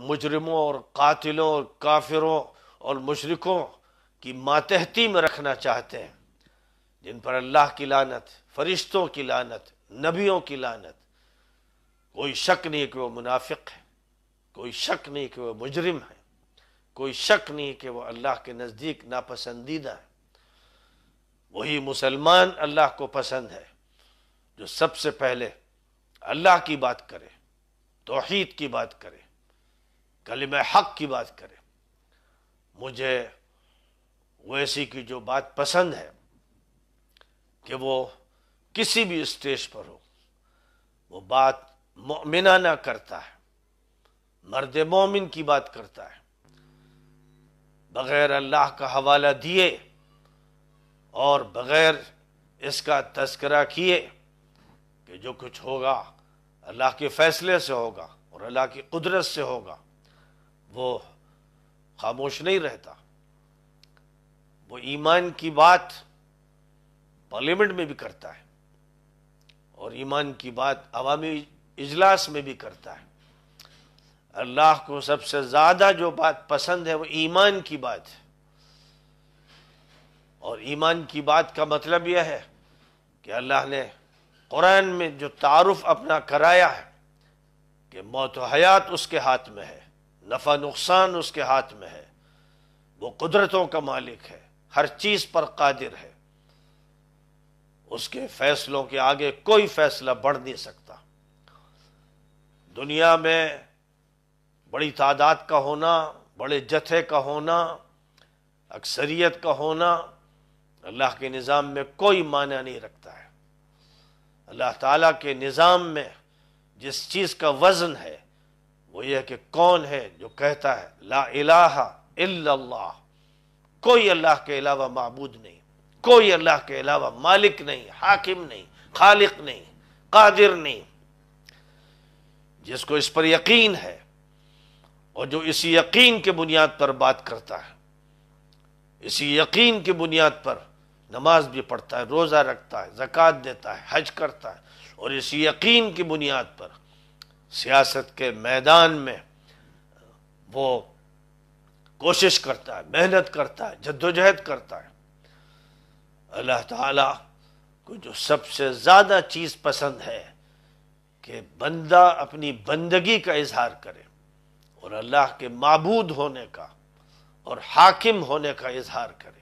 مجرموں اور قاتلوں اور کافروں اور مشرکوں کی ماتحتی میں رکھنا چاہتے ہیں، جن پر اللہ کی لعنت، فرشتوں کی لعنت، نبیوں کی لعنت۔ کوئی شک نہیں کہ وہ منافق ہے، کوئی شک نہیں کہ وہ مجرم ہے، کوئی شک نہیں کہ وہ اللہ کے نزدیک ناپسندیدہ ہے۔ وہی مسلمان اللہ کو پسند ہے جو سب سے پہلے اللہ کی بات کرے، توحید کی بات کرے، کلمہ حق کی بات کرے۔ مجھے ویسی کی جو بات پسند ہے کہ وہ کسی بھی اسٹیج پر ہو، وہ بات مؤمنانہ کرتا ہے، مرد مومن کی بات کرتا ہے، بغیر اللہ کا حوالہ دیے اور بغیر اس کا تذکرہ کیے کہ جو کچھ ہوگا اللہ کے فیصلے سے ہوگا اور اللہ کی قدرت سے ہوگا، وہ خاموش نہیں رہتا۔ وہ ایمان کی بات پارلیمنٹ میں بھی کرتا ہے اور ایمان کی بات عوامی اجلاس میں بھی کرتا ہے۔ اللہ کو سب سے زیادہ جو بات پسند ہے وہ ایمان کی بات ہے، اور ایمان کی بات کا مطلب یہ ہے کہ اللہ نے قرآن میں جو تعارف اپنا کرایا ہے کہ موت و حیات اس کے ہاتھ میں ہے، نفع نقصان اس کے ہاتھ میں ہے، وہ قدرتوں کا مالک ہے، ہر چیز پر قادر ہے، اس کے فیصلوں کے آگے کوئی فیصلہ بڑھ نہیں سکتا۔ دنیا میں بڑی تعداد کا ہونا، بڑے جتھے کا ہونا، اکثریت کا ہونا اللہ کے نظام میں کوئی معنی نہیں رکھتا ہے۔ اللہ تعالیٰ کے نظام میں جس چیز کا وزن ہے وہ یہ کہ کون ہے جو کہتا ہے لا الہ الا اللہ، کوئی اللہ کے علاوہ معبود نہیں، کوئی اللہ کے علاوہ مالک نہیں، حاکم نہیں، خالق نہیں، قادر نہیں۔ جس کو اس پر یقین ہے اور جو اسی یقین کے بنیاد پر بات کرتا ہے، اسی یقین کی بنیاد پر نماز بھی پڑھتا ہے، روزہ رکھتا ہے، زکوٰۃ دیتا ہے، حج کرتا ہے، اور اسی یقین کی بنیاد پر سیاست کے میدان میں وہ کوشش کرتا ہے، محنت کرتا ہے، جدوجہد کرتا ہے۔ اللہ تعالیٰ کو جو سب سے زیادہ چیز پسند ہے کہ بندہ اپنی بندگی کا اظہار کرے اور اللہ کے معبود ہونے کا اور حاکم ہونے کا اظہار کرے۔